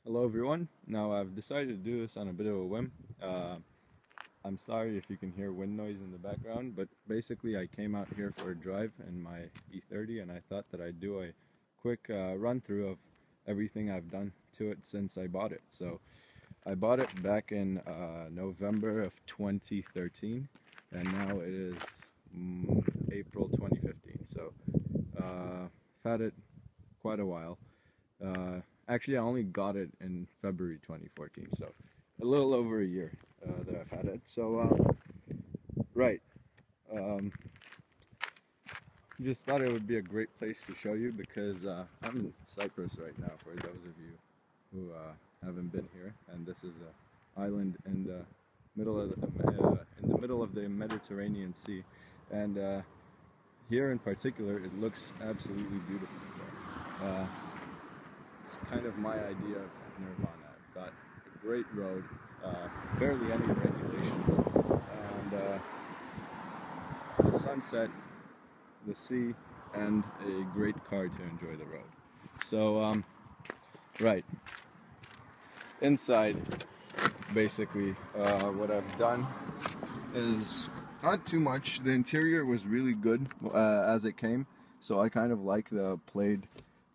Hello everyone. Now I've decided to do this on a bit of a whim. Uh, I'm sorry if you can hear wind noise in the background, but basically I came out here for a drive in my E30 and I thought that I'd do a quick run through of everything I've done to it since I bought it. So I bought it back in November of 2013 and now it is April 2015. So I've had it quite a while. Actually, I only got it in February 2014, so a little over a year that I've had it. So, right, um, just thought it would be a great place to show you because I'm in Cyprus right now. For those of you who haven't been here, and this is an island in the middle of the Mediterranean Sea, and here in particular, it looks absolutely beautiful. So, it's kind of my idea of Nirvana. I've got a great road, barely any regulations, and the sunset, the sea, and a great car to enjoy the road. So, right, inside, basically, what I've done is not too much. The interior was really good as it came, so I kind of like the plaid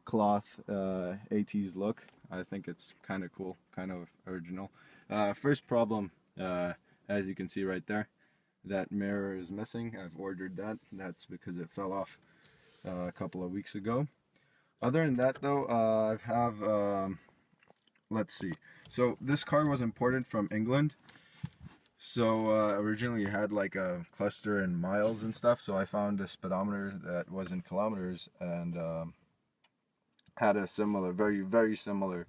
cloth 80s look. I think it's kind of cool, kind of original. First problem, as you can see right there, that mirror is missing. I've ordered that. That's because it fell off a couple of weeks ago. Other than that though, I have, let's see. So this car was imported from England. So originally it had like a cluster in miles and stuff. So I found a speedometer that was in kilometers and had a similar, very similar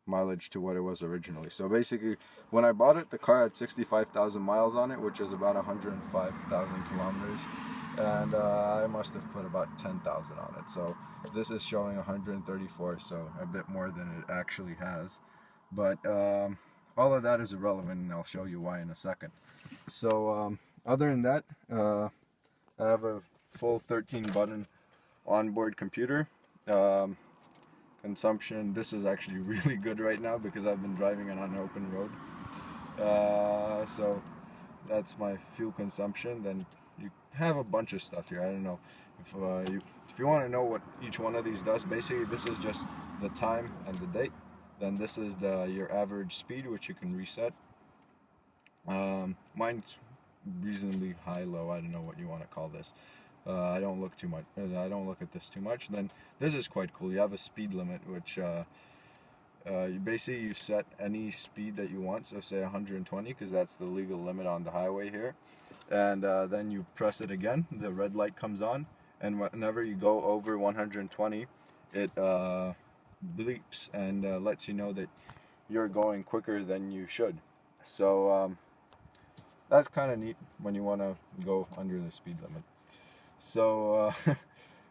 mileage to what it was originally. So basically, when I bought it, the car had 65,000 miles on it, which is about 105,000 kilometers. And I must have put about 10,000 on it. So this is showing 134, so a bit more than it actually has. But all of that is irrelevant, and I'll show you why in a second. So other than that, I have a full 13-button onboard computer. Consumption, this is actually really good right now because I've been driving it on an open road. So that's my fuel consumption. Then you have a bunch of stuff here. I don't know if you want to know what each one of these does. Basically, this is just the time and the date. Then this is your average speed, which you can reset. Mine's reasonably high, low. I don't know what you want to call this. I don't look too much. I don't look at this too much. Then this is quite cool. You have a speed limit, which you set any speed that you want. So say 120, because that's the legal limit on the highway here. And then you press it again. The red light comes on, and whenever you go over 120, it bleeps and lets you know that you're going quicker than you should. So that's kind of neat when you want to go under the speed limit. So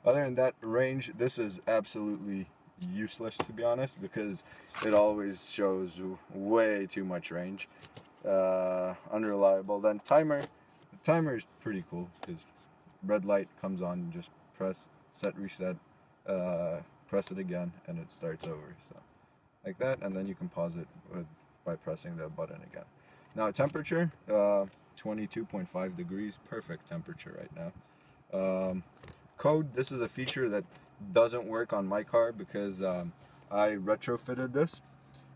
other than that, range, this is absolutely useless to be honest, because it always shows way too much range. Unreliable. Then timer, the timer is pretty cool because red light comes on, you just press set reset, press it again, and it starts over. So like that, and then you can pause it by pressing the button again. Now temperature, 22.5 degrees, perfect temperature right now. Code, this is a feature that doesn't work on my car because I retrofitted this,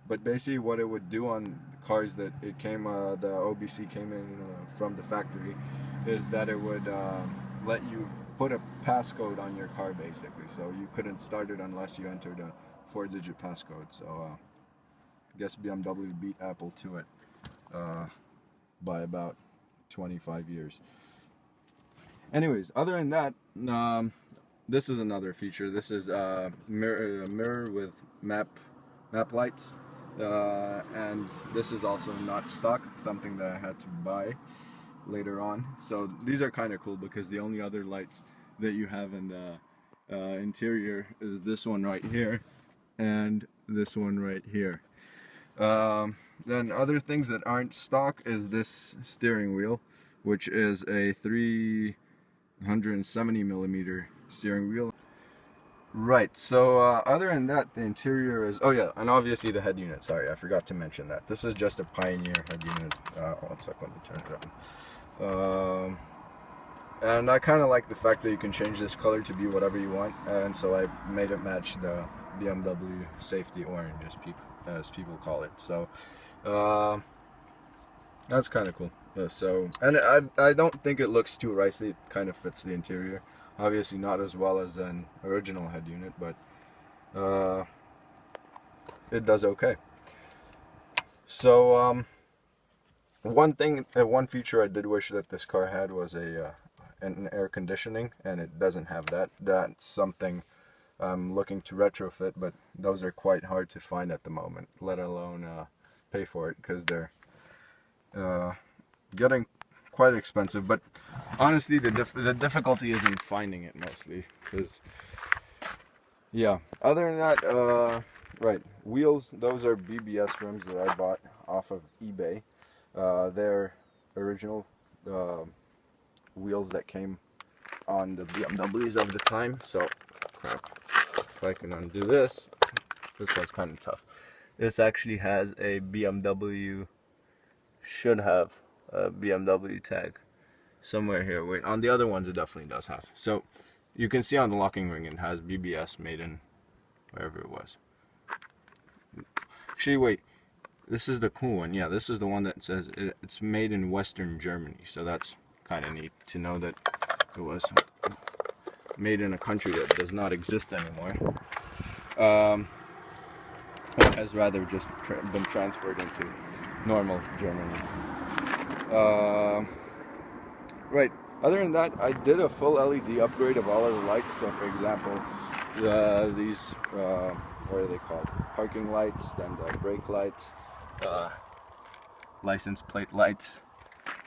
but basically what it would do on cars that it came, the OBC came in from the factory, is that it would let you put a passcode on your car basically, so you couldn't start it unless you entered a 4-digit passcode. So I guess BMW beat Apple to it by about 25 years. Anyways, other than that, this is another feature. This is a mirror with map lights, and this is also not stock, something that I had to buy later on. So these are kind of cool because the only other lights that you have in the interior is this one right here and this one right here. Then other things that aren't stock is this steering wheel, which is a 370 millimeter steering wheel. Right, so other than that, the interior is, oh yeah, and obviously the head unit, sorry, I forgot to mention that. This is just a Pioneer head unit. One sec, let me turn it on. And I kind of like the fact that you can change this color to be whatever you want, and so I made it match the BMW safety orange, as people call it. So that's kind of cool. So, and I don't think it looks too ricey. It kind of fits the interior. Obviously not as well as an original head unit, but it does okay. So one feature I did wish that this car had was an air conditioning, and it doesn't have that. That's something I'm looking to retrofit, but those are quite hard to find at the moment, let alone pay for it, because they're getting quite expensive. But honestly, the difficulty is in finding it mostly, because yeah, other than that, right, wheels, those are BBS rims that I bought off of eBay. They're original wheels that came on the BMWs of the time. So crap, if I can undo this one's kind of tough. This actually has a BMW, should have a BMW tag somewhere here. Wait, on the other ones it definitely does have. So you can see on the locking ring it has BBS made in wherever it was. Actually, wait, this is the cool one. Yeah, this is the one that says it's made in Western Germany. So that's kind of neat to know that it was made in a country that does not exist anymore. It has rather just been transferred into normal Germany. Right, other than that, I did a full LED upgrade of all of the lights. So for example, these what are they called, parking lights, then the brake lights, license plate lights,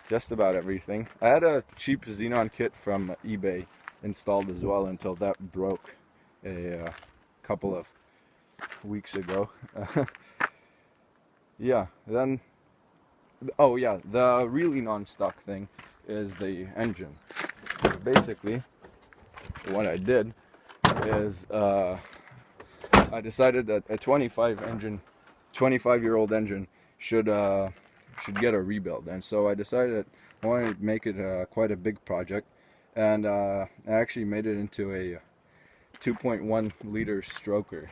just about everything. I had a cheap xenon kit from eBay installed as well, until that broke a couple of weeks ago. Yeah, then, oh yeah, the really non-stock thing is the engine. Basically, what I did is I decided that a 25-year-old engine should get a rebuild, and so I decided that I wanted to make it quite a big project, and I actually made it into a 2.1 liter stroker.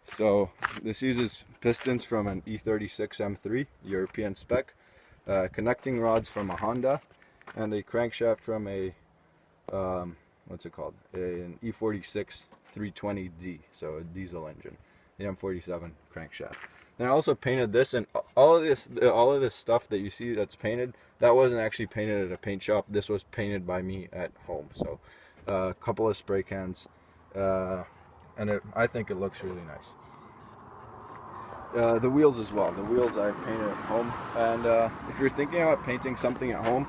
So this uses pistons from an E36 M3 European spec, connecting rods from a Honda, and a crankshaft from a what's it called, an E46 320D, so a diesel engine, the M47 crankshaft. Then I also painted this, and all of this stuff that you see that's painted, that wasn't actually painted at a paint shop. This was painted by me at home. So a couple of spray cans, and I think it looks really nice. The wheels as well. The wheels I painted at home, and if you're thinking about painting something at home,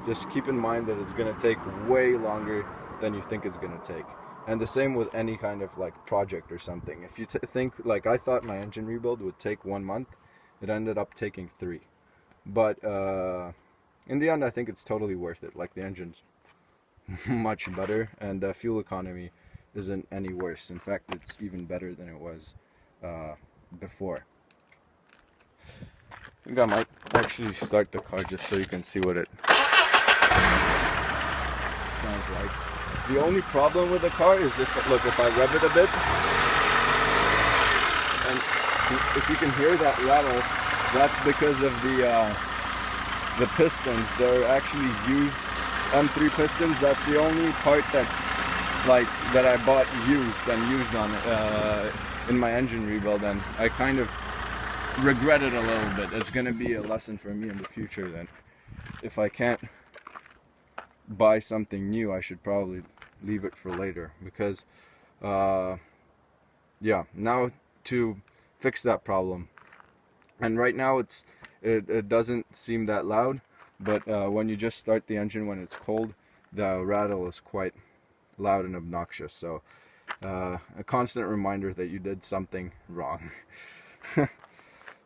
just keep in mind that it's going to take way longer than you think it's going to take. And the same with any kind of like project or something. If you think, like I thought my engine rebuild would take 1 month, it ended up taking 3. But in the end, I think it's totally worth it. Like, the engine's much better, and the fuel economy isn't any worse. In fact, it's even better than it was before. I think I might actually start the car just so you can see what it sounds like. The only problem with the car is if I rev it a bit, and if you can hear that rattle, that's because of the pistons. They're actually used M3 pistons. That's the only part that I bought used on it in my engine rebuild, and I kind of regret it a little bit. It's going to be a lesson for me in the future that if I can't buy something new, I should probably leave it for later, because yeah, now to fix that problem, and right now it doesn't seem that loud, but when you just start the engine when it's cold, the rattle is quite loud and obnoxious. So a constant reminder that you did something wrong.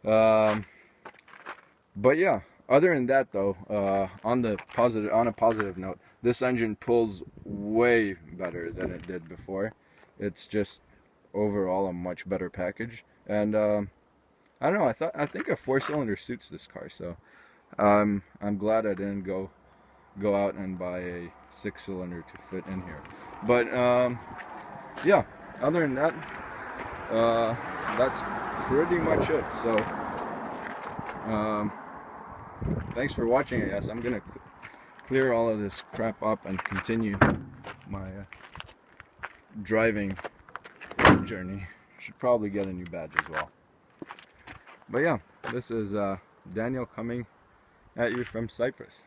But yeah, other than that though, on a positive note, this engine pulls way better than it did before. it's just overall a much better package. And I don't know, I think a 4-cylinder suits this car, so I'm glad I didn't go out and buy a 6-cylinder to fit in here. But yeah, other than that, that's pretty much it. So thanks for watching. I guess I'm gonna clear all of this crap up and continue my driving journey. Should probably get a new badge as well. But yeah, this is Daniel coming at you from Cyprus.